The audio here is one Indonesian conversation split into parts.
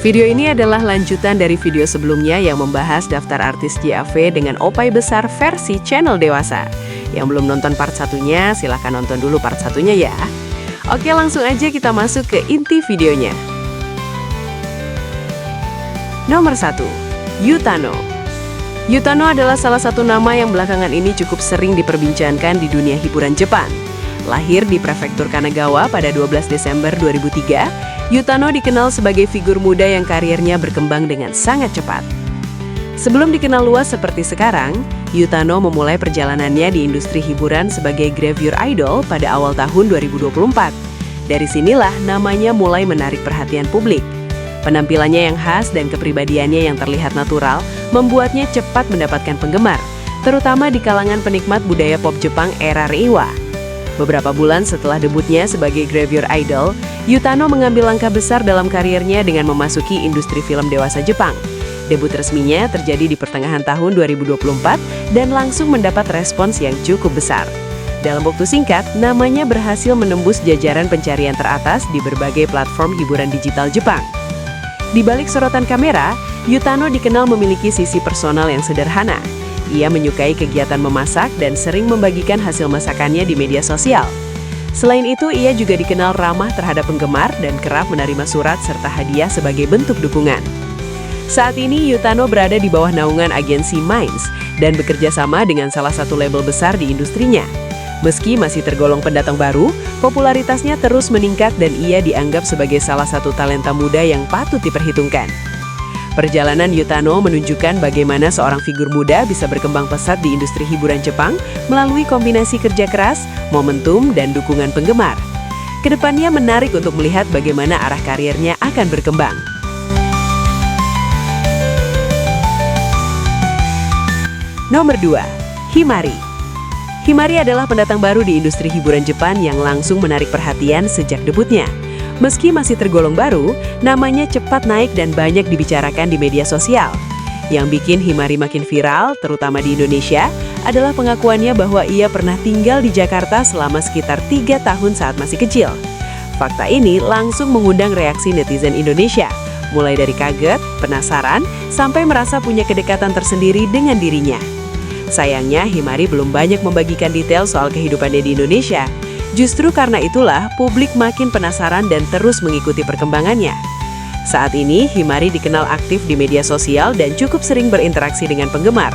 Video ini adalah lanjutan dari video sebelumnya yang membahas daftar artis JAV dengan opai besar versi channel dewasa. Yang belum nonton part satunya, silahkan nonton dulu part satunya ya. Oke, langsung aja kita masuk ke inti videonya. Nomor 1. Utano. Utano adalah salah satu nama yang belakangan ini cukup sering diperbincangkan di dunia hiburan Jepang. Lahir di prefektur Kanagawa pada 12 Desember 2003, Utano dikenal sebagai figur muda yang karirnya berkembang dengan sangat cepat. Sebelum dikenal luas seperti sekarang, Utano memulai perjalanannya di industri hiburan sebagai gravure idol pada awal tahun 2024. Dari sinilah namanya mulai menarik perhatian publik. Penampilannya yang khas dan kepribadiannya yang terlihat natural membuatnya cepat mendapatkan penggemar, terutama di kalangan penikmat budaya pop Jepang era Reiwa. Beberapa bulan setelah debutnya sebagai gravure idol, Utano mengambil langkah besar dalam karirnya dengan memasuki industri film dewasa Jepang. Debut resminya terjadi di pertengahan tahun 2024 dan langsung mendapat respons yang cukup besar. Dalam waktu singkat, namanya berhasil menembus jajaran pencarian teratas di berbagai platform hiburan digital Jepang. Di balik sorotan kamera, Utano dikenal memiliki sisi personal yang sederhana. Ia menyukai kegiatan memasak dan sering membagikan hasil masakannya di media sosial. Selain itu, ia juga dikenal ramah terhadap penggemar dan kerap menerima surat serta hadiah sebagai bentuk dukungan. Saat ini, Utano berada di bawah naungan agensi Minds dan bekerja sama dengan salah satu label besar di industrinya. Meski masih tergolong pendatang baru, popularitasnya terus meningkat dan ia dianggap sebagai salah satu talenta muda yang patut diperhitungkan. Perjalanan Utano menunjukkan bagaimana seorang figur muda bisa berkembang pesat di industri hiburan Jepang melalui kombinasi kerja keras, momentum, dan dukungan penggemar. Kedepannya menarik untuk melihat bagaimana arah karirnya akan berkembang. Nomor 2. Himari. Himari adalah pendatang baru di industri hiburan Jepang yang langsung menarik perhatian sejak debutnya. Meski masih tergolong baru, namanya cepat naik dan banyak dibicarakan di media sosial. Yang bikin Himari makin viral, terutama di Indonesia, adalah pengakuannya bahwa ia pernah tinggal di Jakarta selama sekitar 3 tahun saat masih kecil. Fakta ini langsung mengundang reaksi netizen Indonesia, mulai dari kaget, penasaran, sampai merasa punya kedekatan tersendiri dengan dirinya. Sayangnya, Himari belum banyak membagikan detail soal kehidupannya di Indonesia. Justru karena itulah, publik makin penasaran dan terus mengikuti perkembangannya. Saat ini, Himari dikenal aktif di media sosial dan cukup sering berinteraksi dengan penggemar.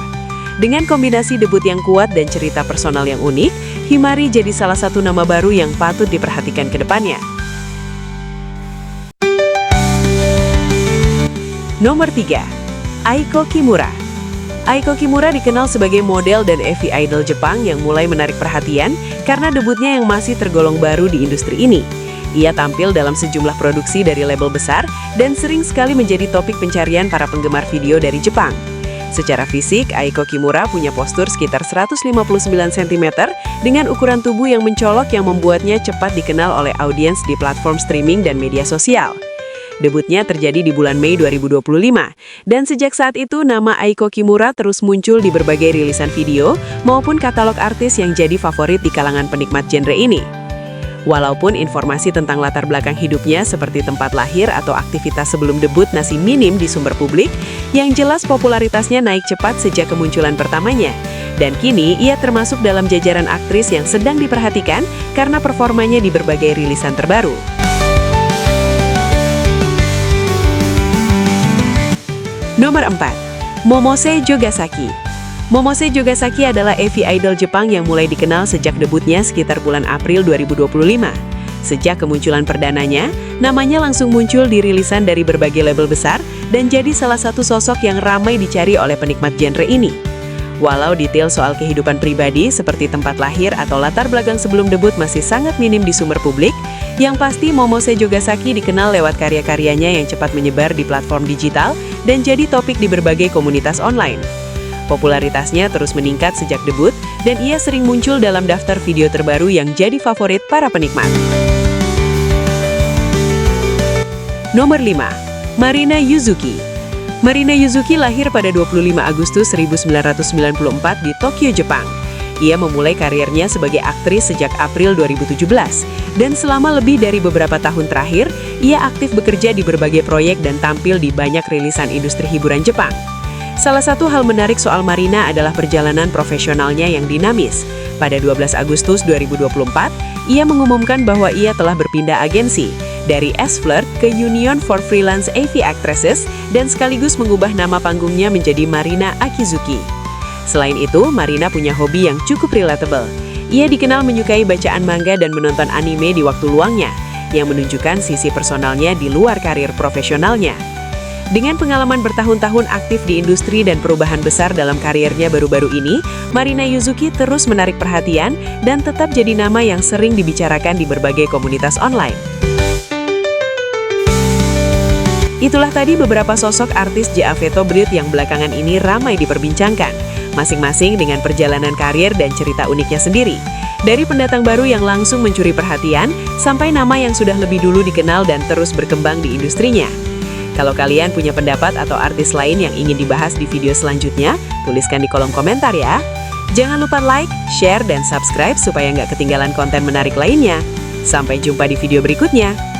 Dengan kombinasi debut yang kuat dan cerita personal yang unik, Himari jadi salah satu nama baru yang patut diperhatikan ke depannya. Nomor 3. Aiko Kimura. Aiko Kimura dikenal sebagai model dan EV idol Jepang yang mulai menarik perhatian karena debutnya yang masih tergolong baru di industri ini. Ia tampil dalam sejumlah produksi dari label besar dan sering sekali menjadi topik pencarian para penggemar video dari Jepang. Secara fisik, Aiko Kimura punya postur sekitar 159 cm dengan ukuran tubuh yang mencolok yang membuatnya cepat dikenal oleh audiens di platform streaming dan media sosial. Debutnya terjadi di bulan Mei 2025, dan sejak saat itu nama Aiko Kimura terus muncul di berbagai rilisan video maupun katalog artis yang jadi favorit di kalangan penikmat genre ini. Walaupun informasi tentang latar belakang hidupnya seperti tempat lahir atau aktivitas sebelum debut masih minim di sumber publik, yang jelas popularitasnya naik cepat sejak kemunculan pertamanya. Dan kini ia termasuk dalam jajaran aktris yang sedang diperhatikan karena performanya di berbagai rilisan terbaru. Nomor 4. Momose Jogasaki. Momose Jogasaki adalah EV idol Jepang yang mulai dikenal sejak debutnya sekitar bulan April 2025. Sejak kemunculan perdananya, namanya langsung muncul di rilisan dari berbagai label besar dan jadi salah satu sosok yang ramai dicari oleh penikmat genre ini. Walau detail soal kehidupan pribadi seperti tempat lahir atau latar belakang sebelum debut masih sangat minim di sumber publik, yang pasti Momose Jogasaki dikenal lewat karya-karyanya yang cepat menyebar di platform digital dan jadi topik di berbagai komunitas online. Popularitasnya terus meningkat sejak debut dan ia sering muncul dalam daftar video terbaru yang jadi favorit para penikmat. Nomor 5. Marina Yuzuki. Marina Yuzuki lahir pada 25 Agustus 1994 di Tokyo, Jepang. Ia memulai karirnya sebagai aktris sejak April 2017, dan selama lebih dari beberapa tahun terakhir, ia aktif bekerja di berbagai proyek dan tampil di banyak rilisan industri hiburan Jepang. Salah satu hal menarik soal Marina adalah perjalanan profesionalnya yang dinamis. Pada 12 Agustus 2024, ia mengumumkan bahwa ia telah berpindah agensi dari S-Flirt ke Union for Freelance AV Actresses dan sekaligus mengubah nama panggungnya menjadi Marina Akizuki. Selain itu, Marina punya hobi yang cukup relatable. Ia dikenal menyukai bacaan manga dan menonton anime di waktu luangnya, yang menunjukkan sisi personalnya di luar karir profesionalnya. Dengan pengalaman bertahun-tahun aktif di industri dan perubahan besar dalam karirnya baru-baru ini, Marina Yuzuki terus menarik perhatian dan tetap jadi nama yang sering dibicarakan di berbagai komunitas online. Itulah tadi beberapa sosok artis JAVETO Brut yang belakangan ini ramai diperbincangkan, masing-masing dengan perjalanan karir dan cerita uniknya sendiri. Dari pendatang baru yang langsung mencuri perhatian, sampai nama yang sudah lebih dulu dikenal dan terus berkembang di industrinya. Kalau kalian punya pendapat atau artis lain yang ingin dibahas di video selanjutnya, tuliskan di kolom komentar ya. Jangan lupa like, share, dan subscribe supaya nggak ketinggalan konten menarik lainnya. Sampai jumpa di video berikutnya.